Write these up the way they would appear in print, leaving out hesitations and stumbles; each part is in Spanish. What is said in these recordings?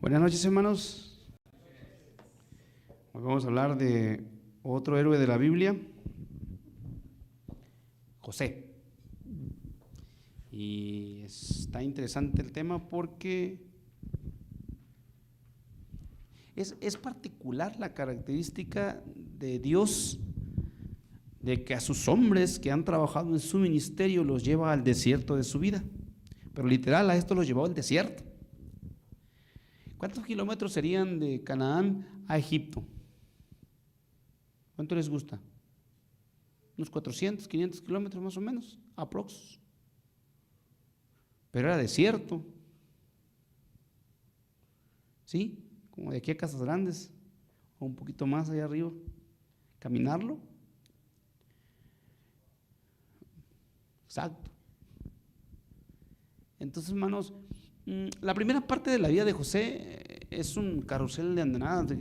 Buenas noches, hermanos. Hoy vamos a hablar de otro héroe de la Biblia, José. Y está interesante el tema porque es particular la característica de Dios de que a sus hombres que han trabajado en su ministerio los lleva al desierto de su vida. Pero literal, a esto los llevó al desierto. ¿Cuántos kilómetros serían de Canaán a Egipto? ¿Cuánto les gusta? Unos 400, 500 kilómetros más o menos, aprox. Pero era desierto. ¿Sí? Como de aquí a Casas Grandes, o un poquito más allá arriba. Caminarlo. Exacto. Entonces, hermanos, la primera parte de la vida de José es un carrusel de andanazas.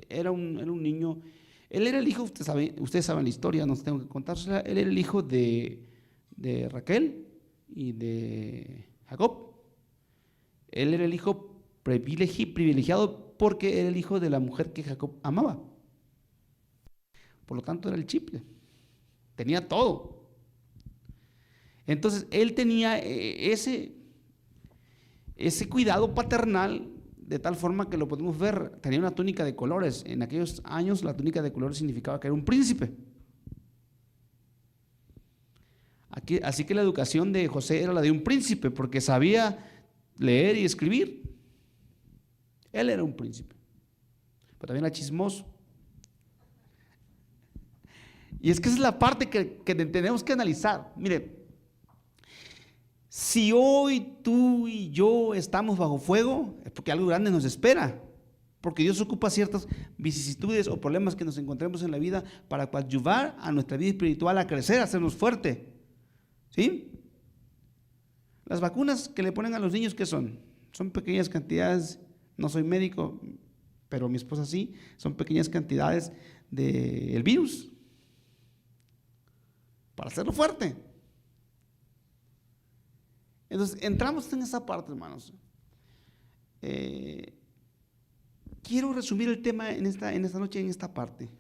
Era un niño. Él era el hijo, ustedes saben la historia, no tengo que contársela. Él era el hijo de Raquel y de Jacob. Él era el hijo privilegiado porque era el hijo de la mujer que Jacob amaba. Por lo tanto, era el chiple. Tenía todo. Entonces, él tenía ese cuidado paternal, de tal forma que lo podemos ver. Tenía una túnica de colores. En aquellos años la túnica de colores significaba que era un príncipe. Así que la educación de José era la de un príncipe, porque sabía leer y escribir. Él era un príncipe, pero también era chismoso. Y es que esa es la parte que tenemos que analizar. Mire, si hoy tú y yo estamos bajo fuego, es porque algo grande nos espera, porque Dios ocupa ciertas vicisitudes o problemas que nos encontremos en la vida para coadyuvar a nuestra vida espiritual a crecer, a hacernos fuerte. ¿Sí? Las vacunas que le ponen a los niños, ¿qué son? Son pequeñas cantidades, no soy médico, pero mi esposa sí, son pequeñas cantidades del virus para hacerlo fuerte. Entonces, entramos en esa parte, hermanos. Quiero resumir el tema en esta noche, en esta parte.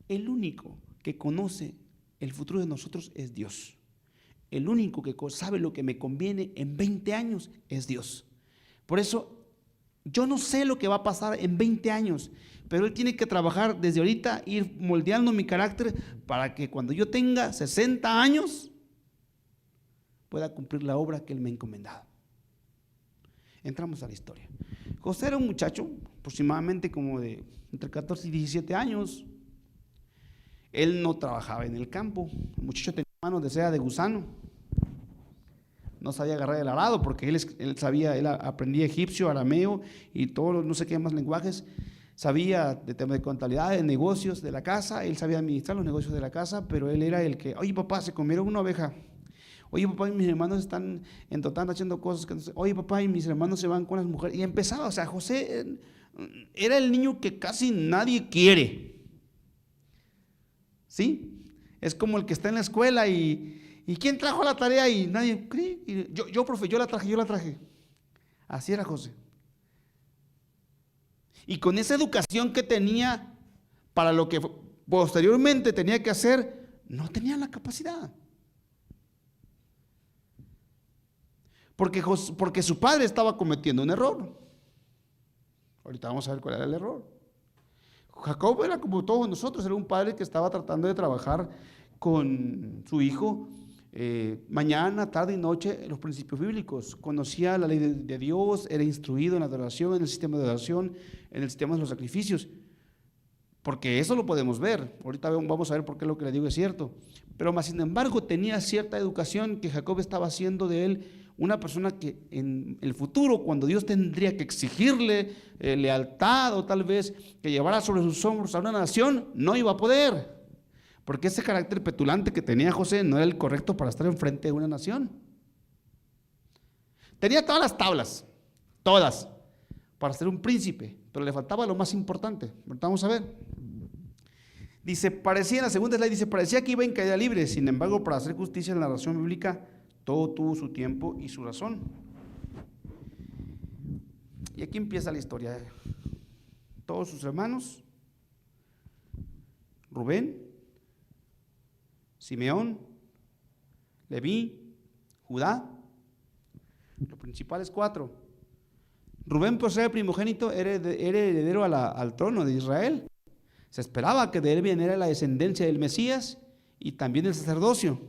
El único que conoce el futuro de nosotros es Dios. El único que sabe lo que me conviene en 20 años es Dios. Por eso, yo no sé lo que va a pasar en 20 años, pero Él tiene que trabajar desde ahorita, ir moldeando mi carácter para que cuando yo tenga 60 años, pueda cumplir la obra que Él me ha encomendado. Entramos a la historia. José era un muchacho, aproximadamente como de entre 14 y 17 años. Él no trabajaba en el campo. El muchacho tenía manos de seda de gusano. No sabía agarrar el arado porque él aprendía egipcio, arameo y todos los no sé qué más lenguajes. Sabía de temas de contabilidad, de negocios de la casa. Él sabía administrar los negocios de la casa, pero él era el que, oye papá, se comieron una oveja. Oye papá, y mis hermanos están en total haciendo cosas que no sé. Oye papá, y mis hermanos se van con las mujeres. Y empezaba, o sea, José era el niño que casi nadie quiere. ¿Sí? Es como el que está en la escuela y ¿quién trajo la tarea? Y nadie, y yo profe, yo la traje. Así era José. Y con esa educación que tenía para lo que posteriormente tenía que hacer, no tenía la capacidad. Porque su padre estaba cometiendo un error. Ahorita vamos a ver cuál era el error. Jacob era como todos nosotros, era un padre que estaba tratando de trabajar con su hijo mañana, tarde y noche los principios bíblicos. Conocía la ley de Dios, era instruido en la adoración, en el sistema de adoración, en el sistema de los sacrificios. Porque eso lo podemos ver. Ahorita vamos a ver por qué lo que le digo es cierto. Pero más sin embargo tenía cierta educación que Jacob estaba haciendo de él una persona que en el futuro, cuando Dios tendría que exigirle lealtad o tal vez que llevara sobre sus hombros a una nación, no iba a poder. Porque ese carácter petulante que tenía José no era el correcto para estar enfrente de una nación. Tenía todas las tablas, todas, para ser un príncipe, pero le faltaba lo más importante. Vamos a ver. Dice, en la segunda slide dice, parecía que iba en caída libre, sin embargo, para hacer justicia en la narración bíblica, todo tuvo su tiempo y su razón. Y aquí empieza la historia. Todos sus hermanos, Rubén, Simeón, Leví, Judá, los principales 4. Rubén, por ser el primogénito, era heredero al trono de Israel. Se esperaba que de él viniera la descendencia del Mesías y también del sacerdocio,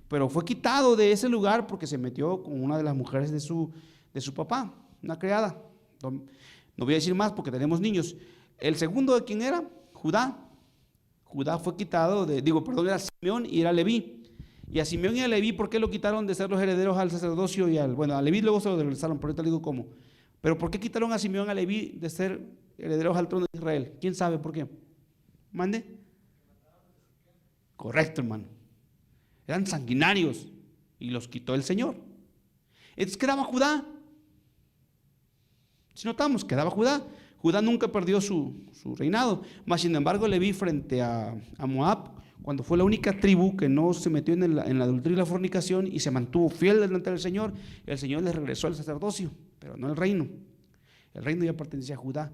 pero fue quitado de ese lugar porque se metió con una de las mujeres de su papá, una criada. No voy a decir más porque tenemos niños. El segundo, ¿de quién era? Judá. Judá fue quitado era Simeón y era Leví. Y a Simeón y a Leví, ¿por qué lo quitaron de ser los herederos al sacerdocio y a Leví luego se lo regresaron, por ahorita le digo cómo? Pero ¿por qué quitaron a Simeón y a Leví de ser herederos al trono de Israel? ¿Quién sabe por qué? ¿Mande? Correcto, hermano. Eran sanguinarios y los quitó el Señor. Entonces quedaba Judá. Si notamos, quedaba Judá. Judá nunca perdió su reinado. Mas sin embargo, Leví frente a Moab, cuando fue la única tribu que no se metió en la adulterio y la fornicación y se mantuvo fiel delante del Señor, el Señor les regresó el sacerdocio, pero no el reino. El reino ya pertenecía a Judá.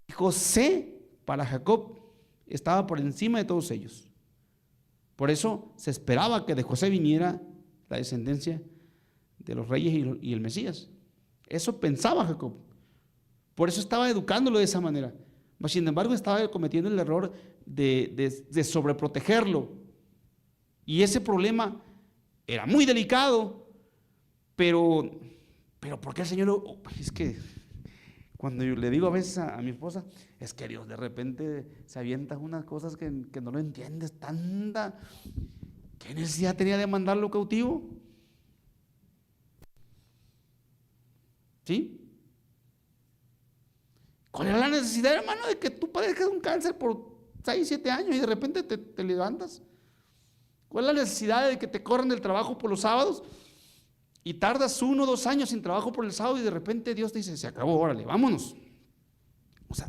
Y José, para Jacob, estaba por encima de todos ellos. Por eso se esperaba que de José viniera la descendencia de los reyes y el Mesías. Eso pensaba Jacob. Por eso estaba educándolo de esa manera. Mas sin embargo estaba cometiendo el error de sobreprotegerlo. Y ese problema era muy delicado. Pero ¿por qué el Señor? Es que cuando yo le digo a veces a mi esposa, es que Dios de repente se avienta unas cosas que no lo entiendes. ¿Qué necesidad tenía de mandarlo cautivo? ¿Sí? ¿Cuál era la necesidad, hermano, de que tú padezcas un cáncer por 6, 7 años y de repente te levantas? ¿Cuál es la necesidad de que te corran del trabajo por los sábados y tardas 1 o 2 años sin trabajo por el sábado y de repente Dios te dice, se acabó, órale, vámonos? O sea,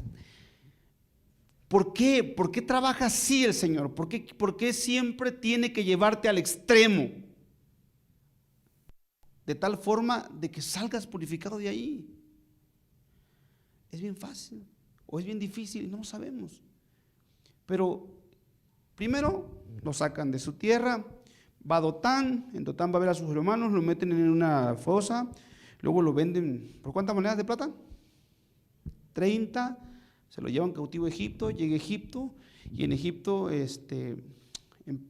¿por qué? ¿Por qué trabaja así el Señor? ¿Por qué siempre tiene que llevarte al extremo? De tal forma de que salgas purificado de ahí. Es bien fácil o es bien difícil, no lo sabemos. Pero primero lo sacan de su tierra, va a Dotán, en Dotán va a ver a sus hermanos, lo meten en una fosa, luego lo venden, ¿por cuántas monedas de plata? 30, se lo llevan cautivo a Egipto, llega a Egipto y en Egipto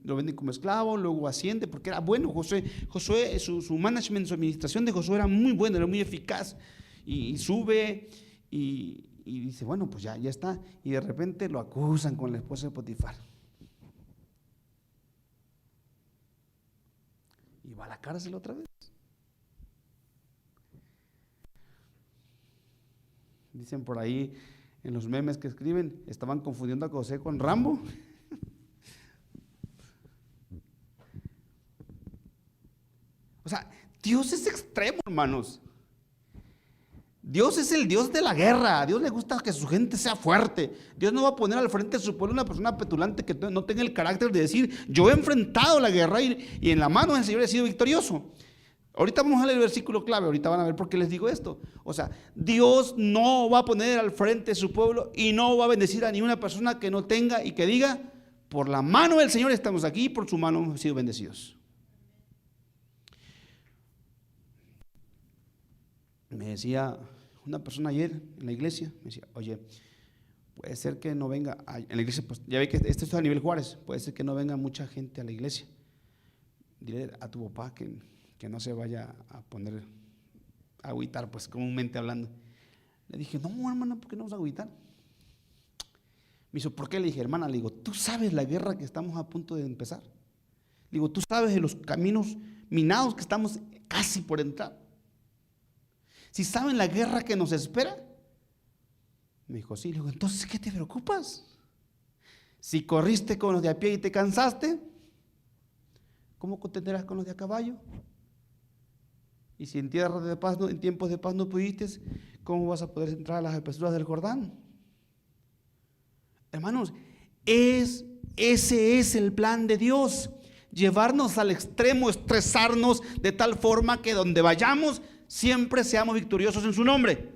lo venden como esclavo, luego asciende porque era bueno. Josué su management, su administración de Josué era muy buena, era muy eficaz y sube. Y dice, bueno, pues ya está. Y de repente lo acusan con la esposa de Potifar. Y va a la cárcel otra vez. Dicen por ahí en los memes que escriben, estaban confundiendo a José con Rambo. O sea, Dios es extremo, hermanos. Dios es el Dios de la guerra. A Dios le gusta que su gente sea fuerte. Dios no va a poner al frente de su pueblo una persona petulante que no tenga el carácter de decir, yo he enfrentado la guerra y en la mano del Señor he sido victorioso. Ahorita vamos a leer el versículo clave, ahorita van a ver por qué les digo esto. O sea, Dios no va a poner al frente de su pueblo y no va a bendecir a ninguna persona que no tenga y que diga, por la mano del Señor estamos aquí, por su mano hemos sido bendecidos. Me decía una persona ayer en la iglesia, me decía, oye, puede ser que no venga, en la iglesia, pues ya ve que esto está a nivel Juárez, puede ser que no venga mucha gente a la iglesia. Dile a tu papá que no se vaya a poner a agüitar, pues comúnmente hablando. Le dije, no, hermana, ¿por qué no vamos a agüitar? Me dijo, ¿por qué? Le dije, hermana, le digo, ¿tú sabes la guerra que estamos a punto de empezar? Le digo, ¿tú sabes de los caminos minados que estamos casi por entrar? Si saben la guerra que nos espera. Me dijo, sí. Le digo, entonces, ¿qué te preocupas? Si corriste con los de a pie y te cansaste, ¿cómo contenderás con los de a caballo? Y si en tiempos de paz no pudiste, ¿cómo vas a poder entrar a las espesuras del Jordán? Hermanos, ese es el plan de Dios. Llevarnos al extremo, estresarnos de tal forma que donde vayamos siempre seamos victoriosos en su nombre.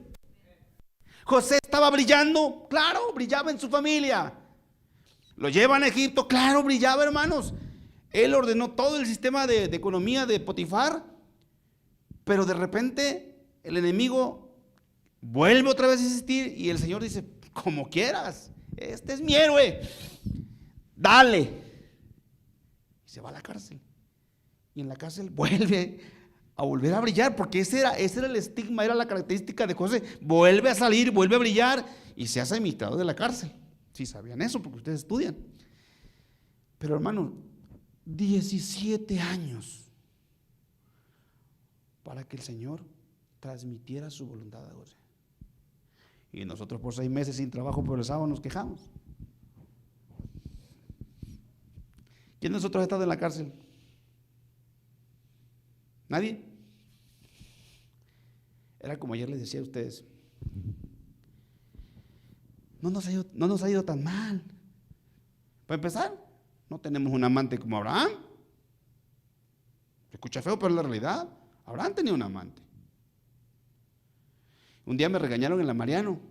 José estaba brillando, claro, brillaba en su familia. Lo llevan a Egipto, claro, brillaba, hermanos. Él ordenó todo el sistema de economía de Potifar, pero de repente el enemigo vuelve otra vez a existir y el Señor dice, como quieras, este es mi héroe, dale. Y se va a la cárcel. Y en la cárcel vuelve a brillar, porque ese era el estigma, era la característica de José. Vuelve a salir, vuelve a brillar y se hace administrador de la cárcel. Si sabían eso, porque ustedes estudian. Pero hermano, 17 años para que el Señor transmitiera su voluntad a José. Y nosotros por 6 meses sin trabajo por el sábado nos quejamos. ¿Quién de nosotros ha estado en la cárcel? ¿Nadie? Era como ayer les decía a ustedes, no nos ha ido tan mal. Para empezar, no tenemos un amante como Abraham. Se escucha feo, pero es la realidad. Abraham tenía un amante. Un día me regañaron en la Mariano,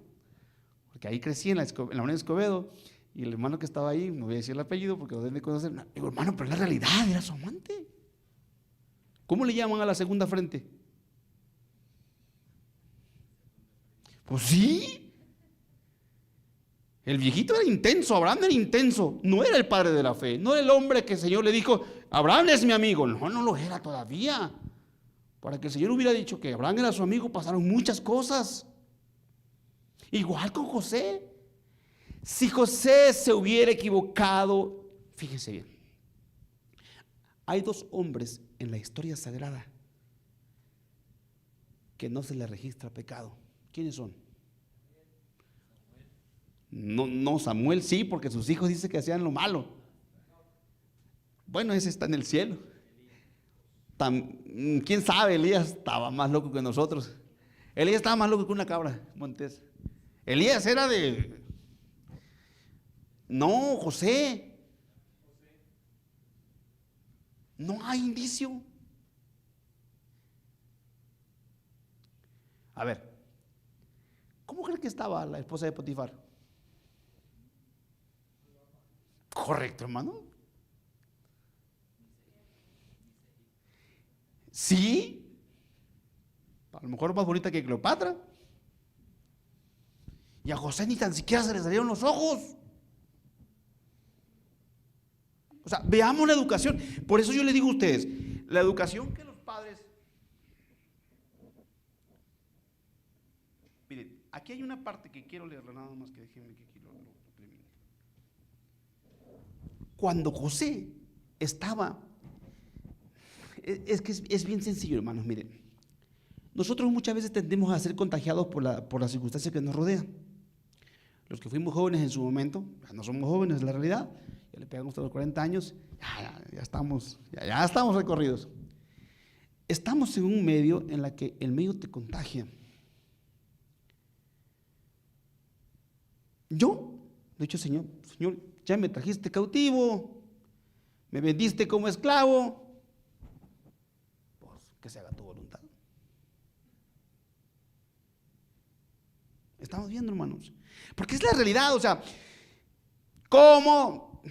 porque ahí crecí en la Unión Escobedo, y el hermano que estaba ahí, no voy a decir el apellido porque lo deben de conocer, digo, hermano, pero es la realidad, era su amante. ¿Cómo le llaman a la segunda frente? Pues sí. El viejito era intenso, Abraham era intenso, no era el padre de la fe, no era el hombre que el Señor le dijo, Abraham es mi amigo. No, no lo era todavía. Para que el Señor hubiera dicho que Abraham era su amigo, pasaron muchas cosas. Igual con José. Si José se hubiera equivocado, fíjense bien, hay 2 hombres en la historia sagrada que no se les registra pecado. ¿Quiénes son? No, Samuel sí, porque sus hijos dicen que hacían lo malo. Bueno, ese está en el cielo. ¿Quién sabe? Elías estaba más loco que nosotros. Elías estaba más loco que una cabra montés. Elías era de... No, José. No hay indicio. A ver, ¿cómo creen que estaba la esposa de Potifar? Correcto, hermano. Sí, a lo mejor más bonita que Cleopatra. Y a José ni tan siquiera se le salieron los ojos. O sea, veamos la educación. Por eso yo les digo a ustedes, la educación que los padres... Miren, aquí hay una parte que quiero leerla, nada más que déjenme que aquí lo termine. Cuando José estaba... Es que es bien sencillo, hermanos, miren. Nosotros muchas veces tendemos a ser contagiados por las circunstancias que nos rodean. Los que fuimos jóvenes en su momento, ya no somos jóvenes, es la realidad, ya le pegamos a los 40 años, ya estamos recorridos. Estamos en un medio en la que el medio te contagia. Yo le he dicho, Señor, ya me trajiste cautivo, me vendiste como esclavo, pues que se haga tu voluntad. Estamos viendo, hermanos, porque es la realidad. O sea, ¿cómo?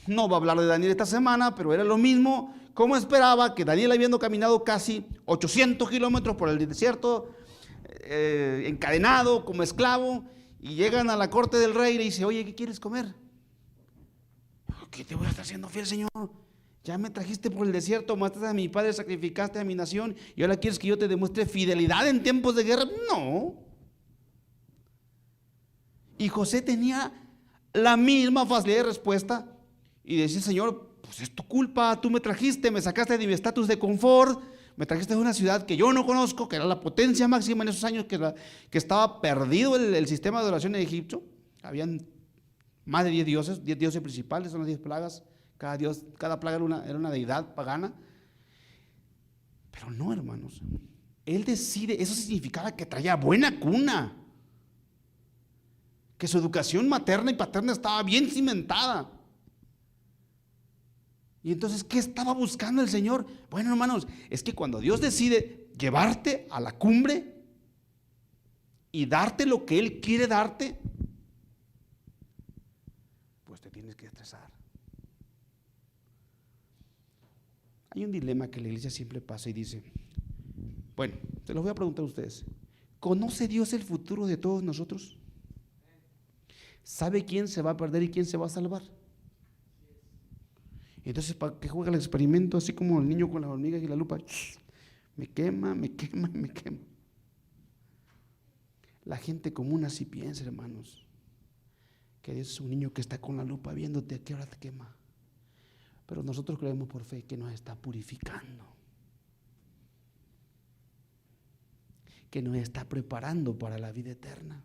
No va a hablar de Daniel esta semana, pero era lo mismo. ¿Cómo esperaba que Daniel, habiendo caminado casi 800 kilómetros por el desierto, encadenado como esclavo, y llegan a la corte del rey y le dice, oye, ¿qué quieres comer? ¿Qué te voy a estar haciendo fiel, Señor? Ya me trajiste por el desierto, mataste a mi padre, sacrificaste a mi nación, y ahora quieres que yo te demuestre fidelidad en tiempos de guerra. No. Y José tenía la misma facilidad de respuesta y decía, Señor, pues es tu culpa, tú me trajiste, me sacaste de mi estatus de confort, me trajiste de una ciudad que yo no conozco, que era la potencia máxima en esos años, que estaba perdido el sistema de adoración en Egipto. Habían más de 10 dioses principales, son las 10 plagas, cada plaga era una deidad pagana. Pero no, hermanos, él decide, eso significaba que traía buena cuna, que su educación materna y paterna estaba bien cimentada. Y entonces, ¿qué estaba buscando el Señor? Bueno, hermanos, es que cuando Dios decide llevarte a la cumbre y darte lo que Él quiere darte, pues te tienes que estresar. Hay un dilema que la iglesia siempre pasa y dice, bueno, se los voy a preguntar a ustedes, ¿conoce Dios el futuro de todos nosotros? ¿Sabe quién se va a perder y quién se va a salvar? Entonces, ¿para qué juega el experimento así como el niño con las hormigas y la lupa? Me quema, me quema, me quema. La gente común así piensa, hermanos, que Dios es un niño que está con la lupa viéndote a qué hora te quema. Pero nosotros creemos por fe que nos está purificando, que nos está preparando para la vida eterna.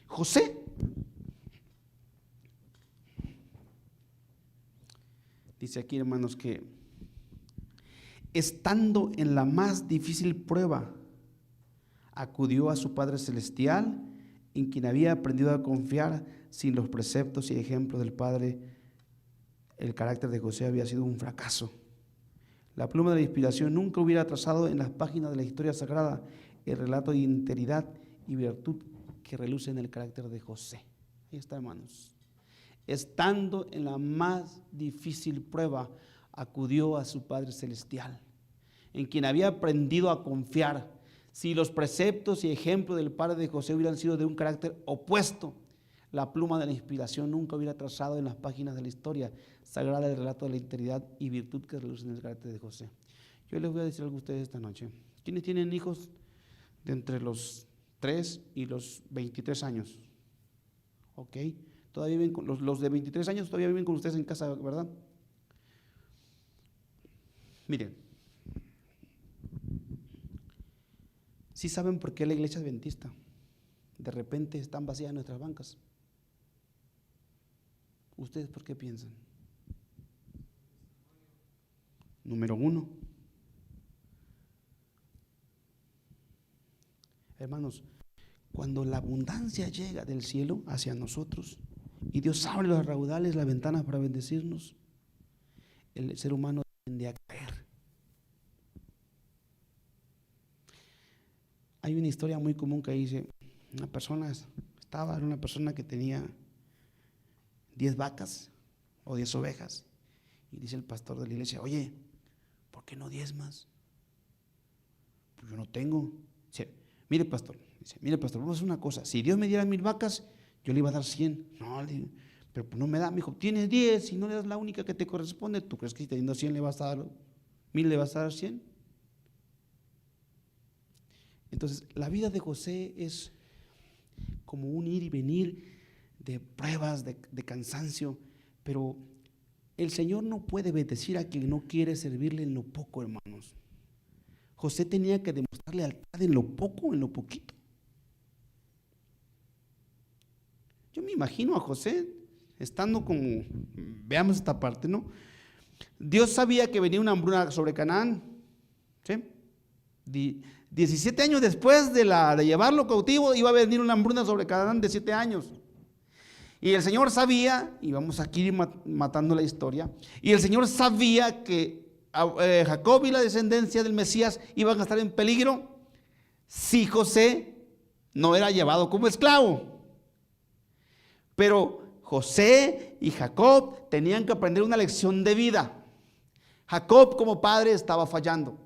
José dice aquí, hermanos, que estando en la más difícil prueba, acudió a su Padre Celestial, en quien había aprendido a confiar. Sin los preceptos y ejemplos del Padre, el carácter de José había sido un fracaso. La pluma de la inspiración nunca hubiera trazado en las páginas de la historia sagrada el relato de integridad y virtud que reluce en el carácter de José. Ahí está, hermanos. Estando en la más difícil prueba, acudió a su Padre Celestial, en quien había aprendido a confiar. Si los preceptos y ejemplos del padre de José hubieran sido de un carácter opuesto, la pluma de la inspiración nunca hubiera trazado en las páginas de la historia sagrada el relato de la integridad y virtud que reluce en el carácter de José. Yo les voy a decir algo a ustedes esta noche. ¿Quiénes tienen hijos de entre los 3 y los 23 años? ¿Ok? Todavía viven con, los de 23 años todavía viven con ustedes en casa, ¿verdad? Miren, ¿sí saben por qué la iglesia adventista de repente están vacías nuestras bancas? ¿Ustedes por qué piensan? Número 1, hermanos, cuando la abundancia llega del cielo hacia nosotros y Dios abre los raudales, las ventanas para bendecirnos, el ser humano tiende a caer. Hay una historia muy común que dice, era una persona que tenía 10 vacas o 10 ovejas, y dice el pastor de la iglesia, oye, ¿por qué no 10 más? Pues yo no tengo. Dice, mire pastor, vamos a hacer una cosa, si Dios me diera 1000 vacas, yo le iba a dar 100. No, le digo, pero pues no me da. Me dijo, tienes 10 y no le das la única que te corresponde. ¿Tú crees que si teniendo 100 le vas a dar 1000, le vas a dar 100? Entonces, la vida de José es como un ir y venir de pruebas, de cansancio, pero el Señor no puede bendecir a quien no quiere servirle en lo poco, hermanos. José tenía que demostrar lealtad en lo poco, en lo poquito. Yo me imagino a José estando como, veamos esta parte, ¿no? Dios sabía que venía una hambruna sobre Canaán, ¿sí? 17 años después de llevarlo cautivo, iba a venir una hambruna sobre Canaán de 7 años. Y el Señor sabía, y vamos aquí matando la historia, y el Señor sabía que Jacob y la descendencia del Mesías iban a estar en peligro si José no era llevado como esclavo. Pero José y Jacob tenían que aprender una lección de vida. Jacob como padre estaba fallando.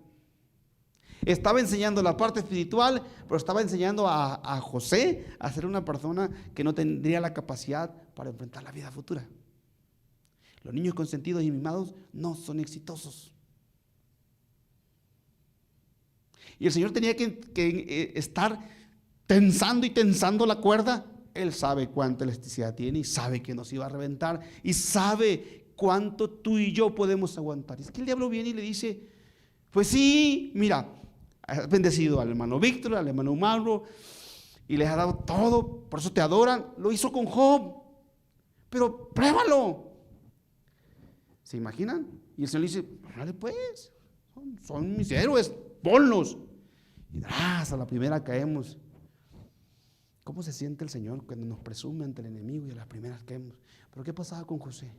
Estaba enseñando la parte espiritual, pero estaba enseñando a José a ser una persona que no tendría la capacidad para enfrentar la vida futura. Los niños consentidos y mimados no son exitosos. Y el Señor tenía que estar tensando y tensando la cuerda. Él sabe cuánta elasticidad tiene y sabe que nos iba a reventar y sabe cuánto tú y yo podemos aguantar. Es que el diablo viene y le dice, pues sí, mira, has bendecido al hermano Víctor, al hermano Mauro, y les ha dado todo, por eso te adoran. Lo hizo con Job, pero pruébalo. ¿Se imaginan? Y el Señor le dice, dale pues, son mis héroes, ponlos. Y a la primera caemos. ¿Cómo se siente el Señor cuando nos presume ante el enemigo y a las primeras caemos? ¿Pero qué pasaba con José?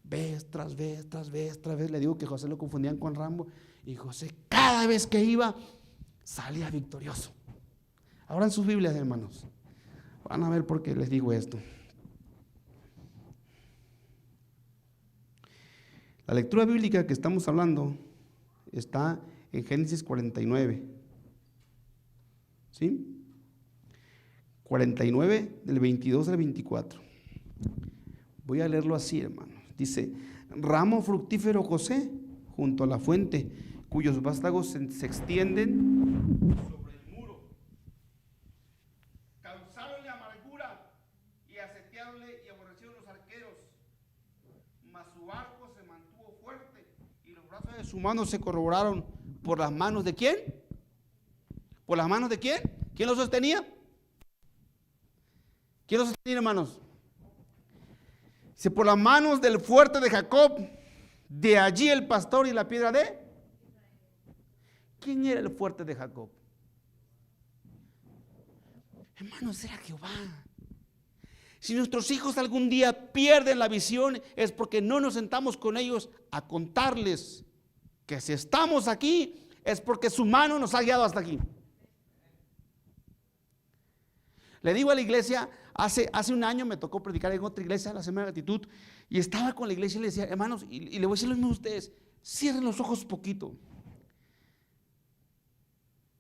Vez tras vez, tras vez, tras vez. Le digo que José lo confundían con Rambo, y José cada vez que iba salía victorioso. Abran sus Biblias, hermanos. Van a ver por qué les digo esto. La lectura bíblica que estamos hablando está en Génesis 49. ¿Sí? 49 del 22 al 24. Voy a leerlo así, hermanos. Dice: ramo fructífero José junto a la fuente, cuyos vástagos se extienden sobre el muro. Causáronle amargura y asetiáronle y aborrecieron los arqueros. Mas su arco se mantuvo fuerte y los brazos de su mano se corroboraron por las manos de ¿quién? ¿Por las manos de quién? ¿Quién lo sostenía? ¿Quién lo sostenía, hermanos? Dice: por las manos del fuerte de Jacob, de allí el pastor y la piedra de. ¿Quién era el fuerte de Jacob? Hermanos, era Jehová. Si nuestros hijos algún día pierden la visión, es porque no nos sentamos con ellos a contarles que si estamos aquí, es porque su mano nos ha guiado hasta aquí. Le digo a la iglesia, hace un año me tocó predicar en otra iglesia, la Semana de Gratitud, y estaba con la iglesia y le decía: hermanos, y le voy a decir lo mismo a ustedes, cierren los ojos poquito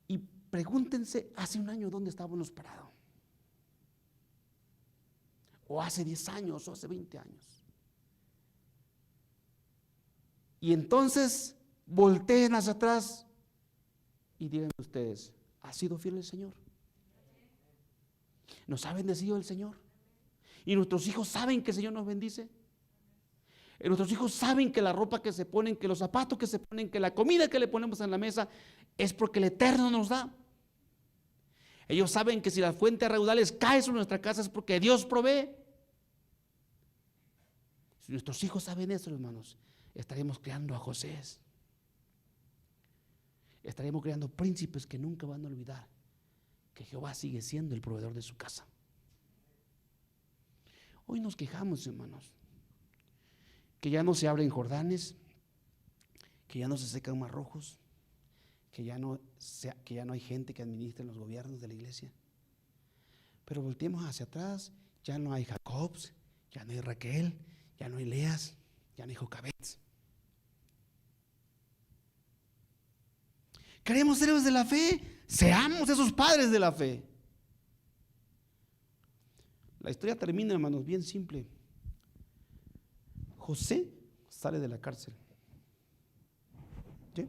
y pregúntense hace un año dónde estábamos parados, o hace 10 años, o hace 20 años. Y entonces volteen hacia atrás y digan ustedes: ¿ha sido fiel el Señor? ¿Nos ha bendecido el Señor? ¿Y nuestros hijos saben que el Señor nos bendice? Nuestros hijos saben que la ropa que se ponen, que los zapatos que se ponen, que la comida que le ponemos en la mesa es porque el Eterno nos da. Ellos saben que si la fuente de raudales cae sobre nuestra casa es porque Dios provee. Si nuestros hijos saben eso, hermanos, estaremos creando a Josés. Estaremos creando príncipes que nunca van a olvidar que Jehová sigue siendo el proveedor de su casa. Hoy nos quejamos, hermanos, que ya no se abren Jordanes, que ya no se secan mar rojos, que ya no hay gente que administre los gobiernos de la iglesia. Pero volteemos hacia atrás, ya no hay Jacobs, ya no hay Raquel, ya no hay Leas, ya no hay Jocabet. Queremos ser héroes de la fe, seamos esos padres de la fe. La historia termina, hermanos, bien simple. José sale de la cárcel. ¿Sí?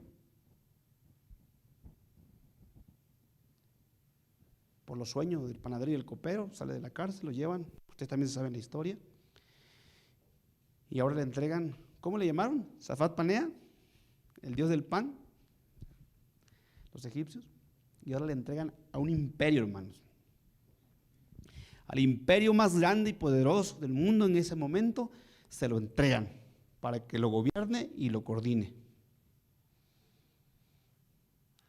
Por los sueños del panadero y el copero, sale de la cárcel, lo llevan. Ustedes también saben la historia. Y ahora le entregan, ¿cómo le llamaron? Zafat Panea, el dios del pan, los egipcios. Y ahora le entregan a un imperio, hermanos. Al imperio más grande y poderoso del mundo en ese momento se lo entregan para que lo gobierne y lo coordine.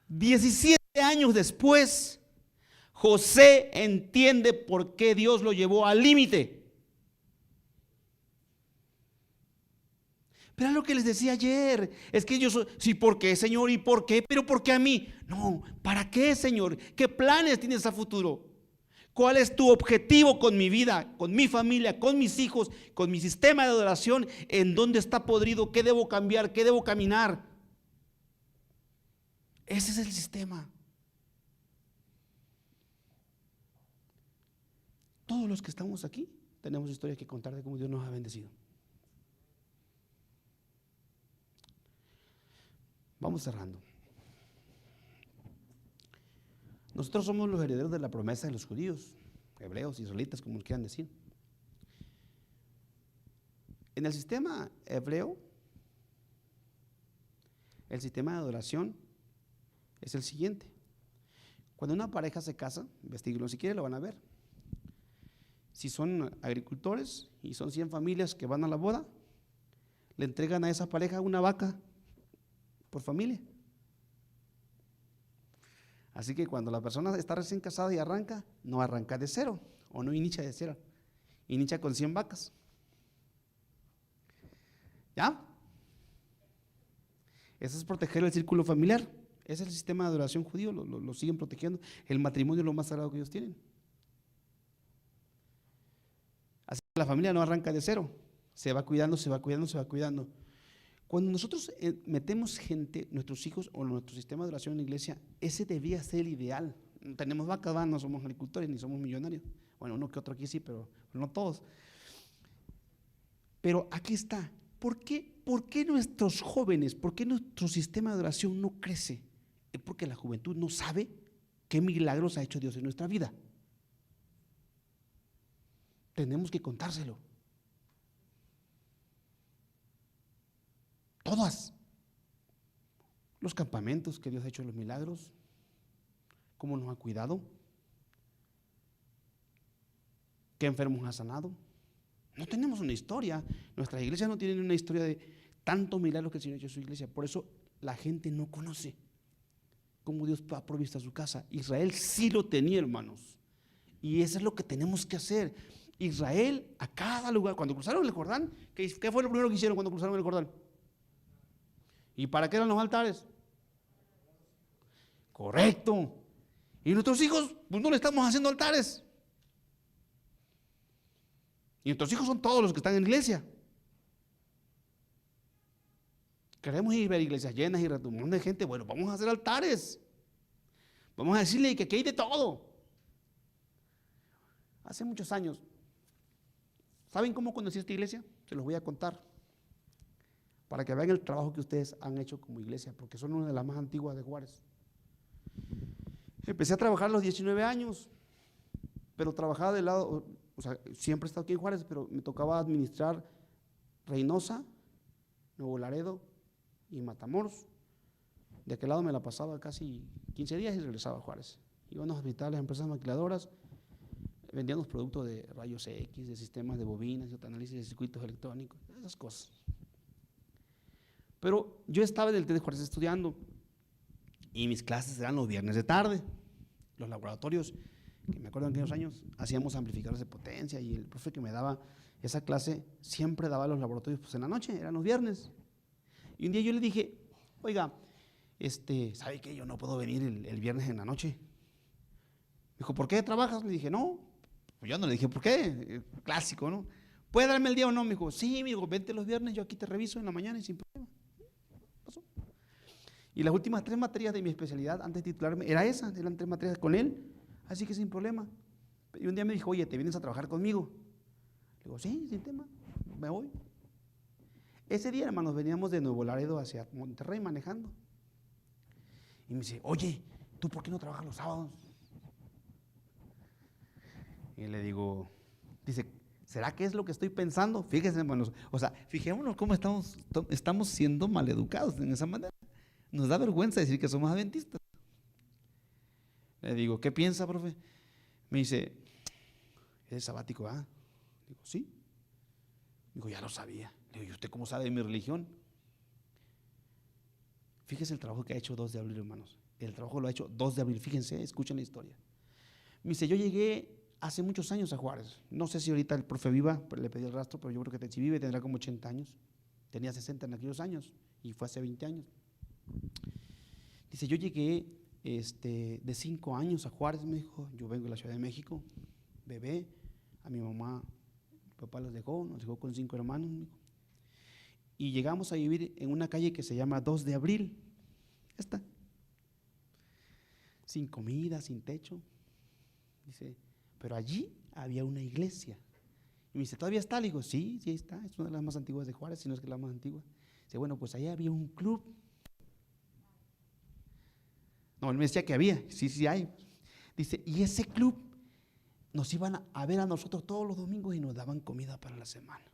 17 años después, José entiende por qué Dios lo llevó al límite. Pero es lo que les decía ayer, es que yo soy, sí, ¿por qué, Señor? ¿Y por qué? ¿Pero por qué a mí? No, ¿para qué, Señor? ¿Qué planes tienes a futuro? ¿Cuál es tu objetivo con mi vida, con mi familia, con mis hijos, con mi sistema de adoración? ¿En dónde está podrido? ¿Qué debo cambiar? ¿Qué debo caminar? Ese es el sistema. Todos los que estamos aquí tenemos historias que contar de cómo Dios nos ha bendecido. Vamos cerrando. Nosotros somos los herederos de la promesa de los judíos, hebreos, israelitas, como quieran decir. En el sistema hebreo, el sistema de adoración es el siguiente. Cuando una pareja se casa, investíguenlo si quieren, lo van a ver. Si son agricultores y son 100 familias que van a la boda, le entregan a esa pareja una vaca por familia. Así que cuando la persona está recién casada y arranca, no arranca de cero, o no inicia de cero, inicia con 100 vacas. ¿Ya? Eso es proteger el círculo familiar, Ese es el sistema de adoración judío, lo siguen protegiendo. El matrimonio es lo más sagrado que ellos tienen. Así que la familia no arranca de cero, se va cuidando, se va cuidando, se va cuidando. Cuando nosotros metemos gente, nuestros hijos o nuestro sistema de adoración en la iglesia, ese debía ser el ideal. No tenemos vacas, no somos agricultores ni somos millonarios. Bueno, uno que otro aquí sí, pero no todos. Pero aquí está. ¿Por qué nuestros jóvenes, por qué nuestro sistema de adoración no crece? Es porque la juventud no sabe qué milagros ha hecho Dios en nuestra vida. Tenemos que contárselo. Todas. Los campamentos que Dios ha hecho, los milagros, cómo nos ha cuidado, qué enfermos ha sanado. No tenemos una historia. Nuestras iglesias no tienen una historia de tantos milagros que el Señor ha hecho en su iglesia. Por eso la gente no conoce cómo Dios ha provisto a su casa. Israel sí lo tenía, hermanos. Y eso es lo que tenemos que hacer. Israel, a cada lugar, cuando cruzaron el Jordán, ¿qué fue lo primero que hicieron cuando cruzaron el Jordán? ¿Y para qué eran los altares? Correcto. Y nuestros hijos, pues no le estamos haciendo altares. Y nuestros hijos son todos los que están en la iglesia. Queremos ir a ver iglesias llenas y un montón de gente. Bueno, vamos a hacer altares. Vamos a decirle que aquí hay de todo. Hace muchos años, ¿saben cómo conocí esta iglesia? Se los voy a contar para que vean el trabajo que ustedes han hecho como iglesia, porque son una de las más antiguas de Juárez. Empecé a trabajar a los 19 años, pero trabajaba del lado, o sea, siempre he estado aquí en Juárez, pero me tocaba administrar Reynosa, Nuevo Laredo y Matamoros. De aquel lado me la pasaba casi 15 días y regresaba a Juárez. Íbamos a visitar las empresas maquiladoras, vendíamos productos de rayos X, de sistemas de bobinas, de análisis de circuitos electrónicos, esas cosas. Pero yo estaba en el TEC de Juárez estudiando y mis clases eran los viernes de tarde. Los laboratorios, que me acuerdo en aquellos años, hacíamos amplificadores de potencia y el profe que me daba esa clase siempre daba los laboratorios pues en la noche, eran los viernes. Y un día yo le dije, oiga, ¿sabe qué? Yo no puedo venir el viernes en la noche. Me dijo, ¿por qué trabajas? Le dije, no. Pues yo no le dije, ¿por qué? Clásico, ¿no? ¿Puede darme el día o no? Me dijo, sí, me dijo, vente los viernes, yo aquí te reviso en la mañana y sin problema. Pasó. Y las últimas 3 materias de mi especialidad, antes de titularme, eran 3 materias con él, así que sin problema. Y un día me dijo, oye, ¿te vienes a trabajar conmigo? Le digo, sí, sin tema, me voy. Ese día, hermanos, veníamos de Nuevo Laredo hacia Monterrey manejando. Y me dice, oye, ¿tú por qué no trabajas los sábados? Y le digo, dice, ¿será que es lo que estoy pensando? Fíjense, hermanos, o sea, fijémonos cómo estamos siendo maleducados en esa manera. Nos da vergüenza decir que somos adventistas. Le digo, ¿qué piensa, profe? Me dice, ¿eres sabático, ah? Digo, sí. Digo, ya lo sabía. Le digo, ¿y usted cómo sabe de mi religión? Fíjese el trabajo que ha hecho 2 de abril, hermanos. El trabajo lo ha hecho 2 de abril, fíjense, escuchen la historia. Me dice, yo llegué hace muchos años a Juárez. No sé si ahorita el profe viva, le pedí el rastro, pero yo creo que si vive tendrá como 80 años. Tenía 60 en aquellos años y fue hace 20 años. Dice, yo llegué de 5 años a Juárez, me dijo, yo vengo de la Ciudad de México, bebé, a mi mamá, mi papá nos dejó con 5 hermanos, me dijo. Y llegamos a vivir en una calle que se llama 2 de abril, esta, sin comida, sin techo. Dice, pero allí había una iglesia. Y me dice, ¿todavía está? Le digo, sí, sí está, es una de las más antiguas de Juárez, si no es que la más antigua. Dice, bueno, pues allá había un club. No, él me decía que había, sí hay. Dice, y ese club nos iban a ver a nosotros todos los domingos y nos daban comida para la semana.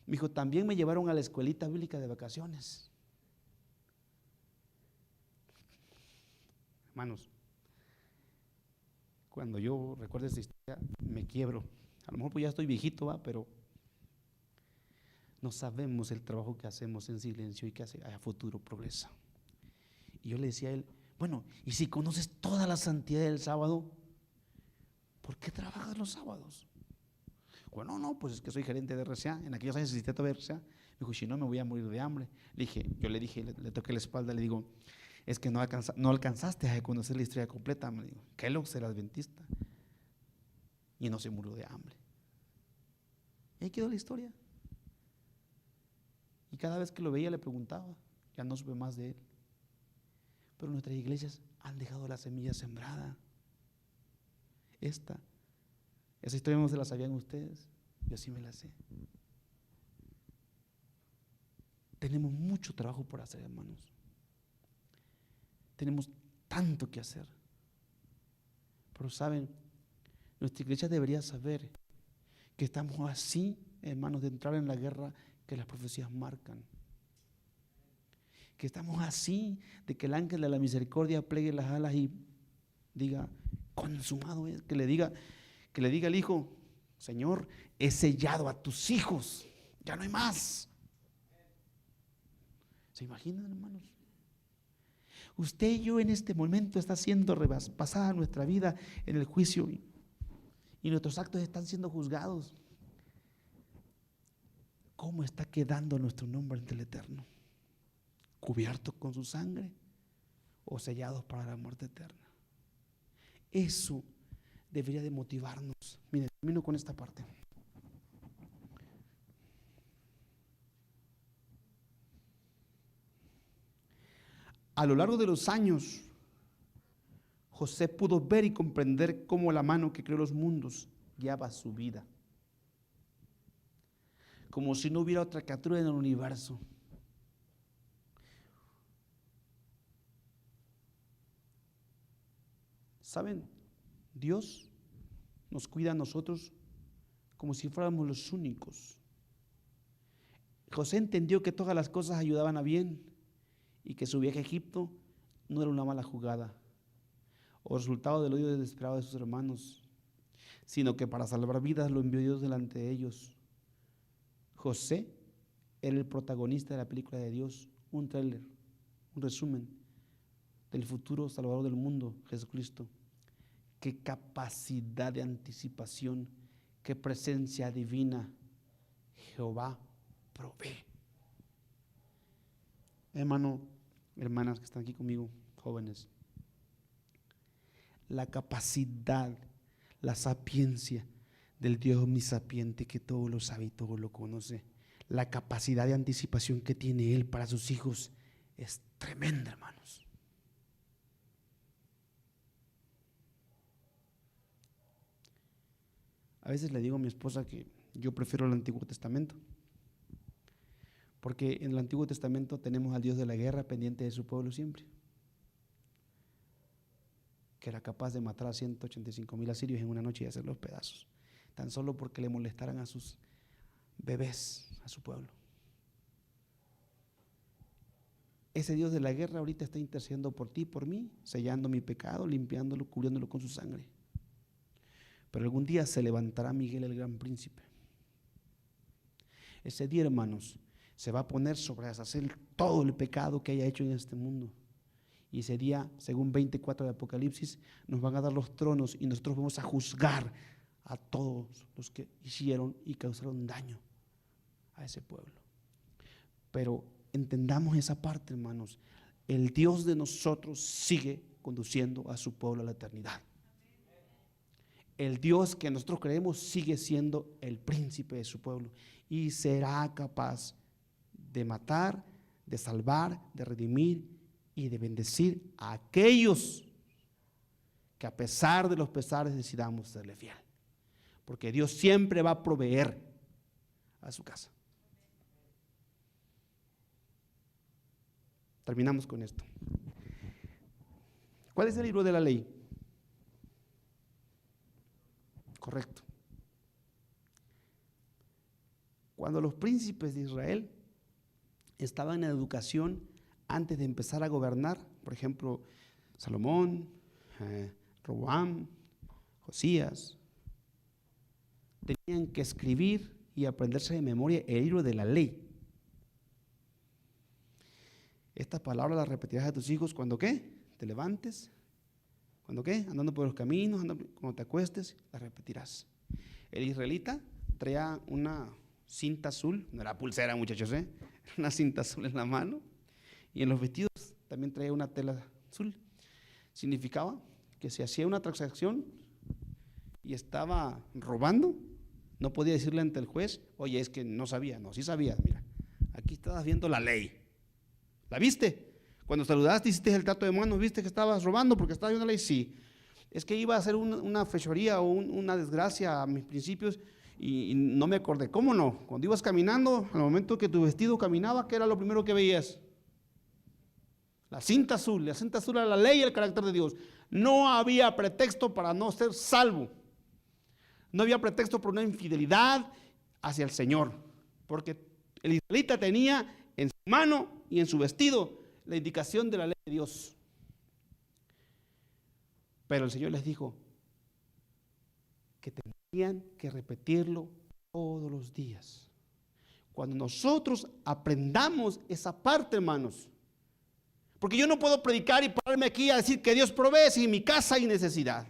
Me dijo, también me llevaron a la escuelita bíblica de vacaciones. Hermanos, cuando yo recuerdo esta historia, me quiebro. A lo mejor pues ya estoy viejito, ¿va? Pero no sabemos el trabajo que hacemos en silencio y que a futuro progresa. Y yo le decía a él, bueno, y si conoces toda la santidad del sábado, ¿por qué trabajas los sábados? Bueno, no, pues es que soy gerente de RCA, en aquellos años existía todavía RCA. Me Dijo, si no me voy a morir de hambre. Yo le dije, le toqué la espalda, le digo, es que no alcanzaste a conocer la historia completa. Me dijo, Kellogg era adventista y no se murió de hambre. Y ahí quedó la historia. Y cada vez que lo veía le preguntaba, ya no supe más de él. Pero nuestras iglesias han dejado la semilla sembrada. Esa historia no se la sabían ustedes, yo sí me la sé. Tenemos mucho trabajo por hacer, hermanos. Tenemos tanto que hacer. Pero saben, nuestra iglesia debería saber que estamos así, hermanos, de entrar en la guerra que las profecías marcan. Que estamos así, de que el ángel de la misericordia plegue las alas y diga, consumado es. Que le diga al hijo, Señor, he sellado a tus hijos, ya no hay más. ¿Se imaginan, hermanos? Usted y yo en este momento está siendo pasada nuestra vida en el juicio y nuestros actos están siendo juzgados. ¿Cómo está quedando nuestro nombre ante el Eterno? ¿Cubiertos con su sangre o sellados para la muerte eterna? Eso debería de motivarnos. Miren, termino con esta parte. A lo largo de los años, José pudo ver y comprender cómo la mano que creó los mundos guiaba su vida. Como si no hubiera otra criatura en el universo. ¿Saben? Dios nos cuida a nosotros como si fuéramos los únicos. José entendió que todas las cosas ayudaban a bien y que su viaje a Egipto no era una mala jugada o resultado del odio desesperado de sus hermanos, sino que para salvar vidas lo envió Dios delante de ellos. José era el protagonista de la película de Dios, un tráiler, un resumen del futuro Salvador del mundo, Jesucristo. Qué capacidad de anticipación, qué presencia divina. Jehová provee. Hermano, hermanas que están aquí conmigo, jóvenes, la capacidad, la sapiencia del Dios omnisapiente que todo lo sabe y todo lo conoce, la capacidad de anticipación que tiene Él para sus hijos es tremenda, hermanos. A veces le digo a mi esposa que yo prefiero el Antiguo Testamento, porque en el Antiguo Testamento tenemos al Dios de la guerra pendiente de su pueblo siempre, que era capaz de matar a 185,000 asirios en una noche y hacerlos pedazos, tan solo porque le molestaran a sus bebés, a su pueblo. Ese Dios de la guerra ahorita está intercediendo por ti y por mí, sellando mi pecado, limpiándolo, cubriéndolo con su sangre. Pero algún día se levantará Miguel el gran príncipe. Ese día, hermanos, se va a poner sobre deshacer todo el pecado que haya hecho en este mundo. Y ese día, según 24 de Apocalipsis, nos van a dar los tronos y nosotros vamos a juzgar a todos los que hicieron y causaron daño a ese pueblo. Pero entendamos esa parte, hermanos. El Dios de nosotros sigue conduciendo a su pueblo a la eternidad. El Dios que nosotros creemos sigue siendo el príncipe de su pueblo y será capaz de matar, de salvar, de redimir y de bendecir a aquellos que a pesar de los pesares decidamos serle fiel, porque Dios siempre va a proveer a su casa. Terminamos con esto. ¿Cuál es el libro de la ley? Correcto. Cuando los príncipes de Israel estaban en educación antes de empezar a gobernar, por ejemplo, Salomón, Roboam, Josías, tenían que escribir y aprenderse de memoria el libro de la ley. Esta palabra la repetirás a tus hijos cuando ¿qué? Te levantes. ¿Cuándo qué? Andando por los caminos, cuando te acuestes, la repetirás. El israelita traía una cinta azul, no era pulsera, muchachos, era una cinta azul en la mano, y en los vestidos también traía una tela azul. Significaba que si hacía una transacción y estaba robando, no podía decirle ante el juez, oye, es que no sabía. No, sí sabías, mira, aquí estabas viendo la ley. ¿La viste? Cuando saludaste, hiciste el trato de manos, ¿viste que estabas robando porque estabas viendo la ley? Sí. Es que iba a hacer una fechoría o una desgracia a mis principios y no me acordé. ¿Cómo no? Cuando ibas caminando, al momento que tu vestido caminaba, ¿qué era lo primero que veías? La cinta azul era la ley y el carácter de Dios. No había pretexto para no ser salvo. No había pretexto por una infidelidad hacia el Señor, porque el israelita tenía en su mano y en su vestido la indicación de la ley de Dios. Pero el Señor les dijo que tenían que repetirlo todos los días. Cuando nosotros aprendamos esa parte, hermanos, porque yo no puedo predicar y pararme aquí a decir que Dios provee si en mi casa hay necesidad.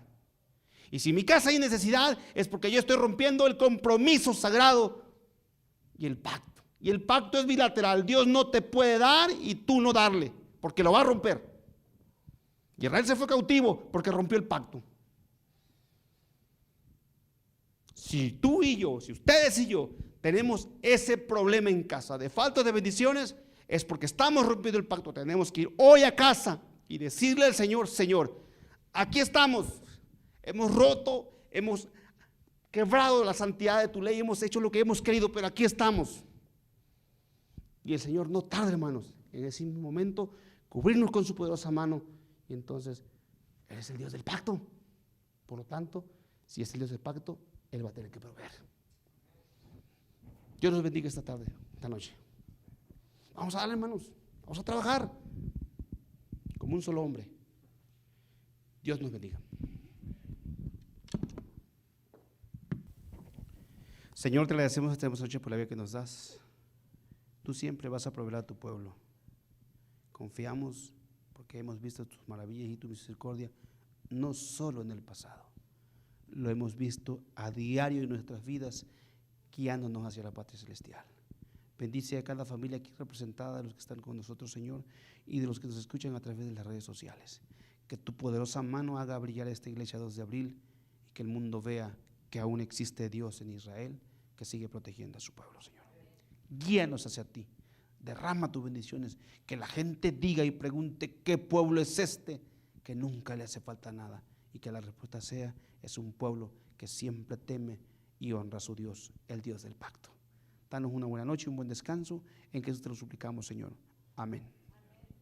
Y si en mi casa hay necesidad es porque yo estoy rompiendo el compromiso sagrado y el pacto. Y el pacto es bilateral. Dios no te puede dar y tú no darle, porque lo va a romper. Y Israel se fue cautivo porque rompió el pacto. Si tú y yo, si ustedes y yo tenemos ese problema en casa de falta de bendiciones, es porque estamos rompiendo el pacto. Tenemos que ir hoy a casa y decirle al Señor, Señor, aquí estamos, hemos roto, hemos quebrado la santidad de tu ley, hemos hecho lo que hemos querido, pero aquí estamos. Y el Señor no tarda, hermanos, en ese mismo momento cubrirnos con su poderosa mano. Y entonces, Él es el Dios del pacto. Por lo tanto, si es el Dios del pacto, Él va a tener que proveer. Dios los bendiga esta tarde, esta noche. Vamos a darle, hermanos, vamos a trabajar como un solo hombre. Dios nos bendiga. Señor, te agradecemos esta noche por la vida que nos das. Tú siempre vas a proveer a tu pueblo. Confiamos porque hemos visto tus maravillas y tu misericordia, no solo en el pasado, lo hemos visto a diario en nuestras vidas, guiándonos hacia la patria celestial. Bendice a cada familia aquí representada, de los que están con nosotros, Señor, y de los que nos escuchan a través de las redes sociales. Que tu poderosa mano haga brillar esta iglesia 2 de abril y que el mundo vea que aún existe Dios en Israel, que sigue protegiendo a su pueblo, Señor. Guíanos hacia ti, derrama tus bendiciones, que la gente diga y pregunte qué pueblo es este, que nunca le hace falta nada, y que la respuesta sea, es un pueblo que siempre teme y honra a su Dios, el Dios del pacto. Danos una buena noche y un buen descanso, en que te lo suplicamos, Señor. Amén.